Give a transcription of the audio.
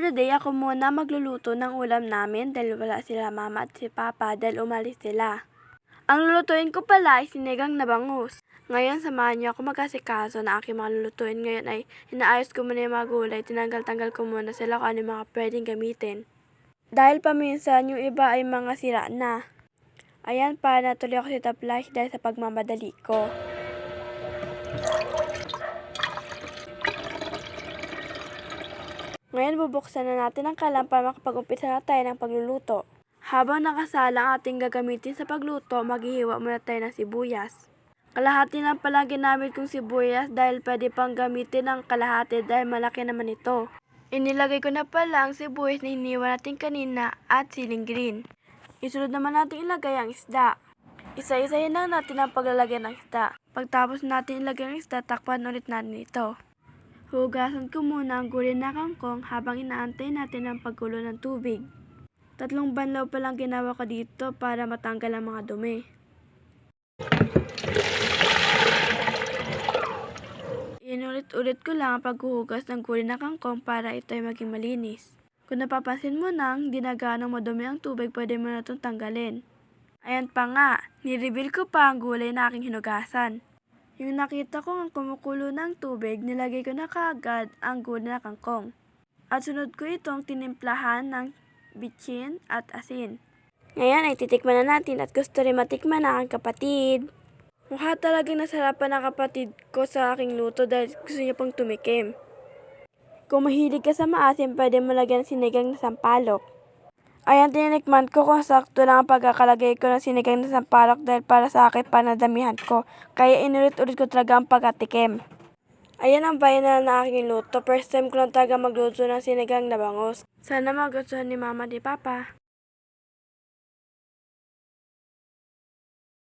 the day, ako muna magluluto ng ulam namin dahil wala sila mama at si papa dahil umalis sila. Ang lulutuin ko pala ay sinigang na bangus. Ngayon, samahan niyo ako mag-asikaso na aking mga lulutuin. Ngayon ay inaayos ko muna yung mga gulay. Tinanggal-tanggal ko muna sila kung ano yung mga pwedeng gamitin. Dahil paminsan, yung iba ay mga sira na. Ayan pa, natuloy ako sa taplay dahil sa pagmamadali ko. Ngayon, bubuksan na natin ang kalan para makapag-umpisa na tayo ng pagluluto. Habang nakasala ang ating gagamitin sa pagluto, maghihiwa muna tayo ng sibuyas. Kalahati lang pala ginamit kong sibuyas dahil pwede pang gamitin ng kalahati dahil malaki naman ito. Inilagay ko na pala ang sibuyas na hiniwa natin kanina at siling green. Isunod naman natin ilagay ang isda. Isa-isahin lang natin ang paglalagay ng isda. Pagtapos natin ilagay ang isda, takpan ulit natin ito. Hugasan ko muna ang gulay na kangkong habang inaantay natin ang pagkulo ng tubig. 3 banlaw pa lang ginawa ko dito para matanggal ang mga dumi. Inulit-ulit ko lang ang paghuhugas ng gulay na kangkong para ito ay maging malinis. Kung napapansin mo nang di na gaanong madumi ang tubig, pwede mo na itong tanggalin. Ayan pa nga, nireveal ko pa ang gulay na aking hinugasan. Yung nakita ko ang kumukulo ng tubig, nilagay ko na kaagad ang gulay na kangkong. At sunod ko itong tinimplahan ng bitchin at asin. Ngayon ay titikman na natin at gusto rin matikman na aking kapatid. Mukha talagang nasarapan ang kapatid ko sa aking luto dahil gusto niya pang tumikim. Kung mahilig ka sa maasim, pwede mo lagyan ng sinigang na sampalok. Ayan, tininikman ko kung sakto lang ang pagkakalagay ko ng sinigang na sampalok dahil para sa akin panadamihan ko. Kaya inulit-ulit ko talaga ang pagkatikim. Ayan ang final na aking luto. First time ko lang talaga magluto ng sinigang na bangus. Sana magustuhan ni mama at ni papa.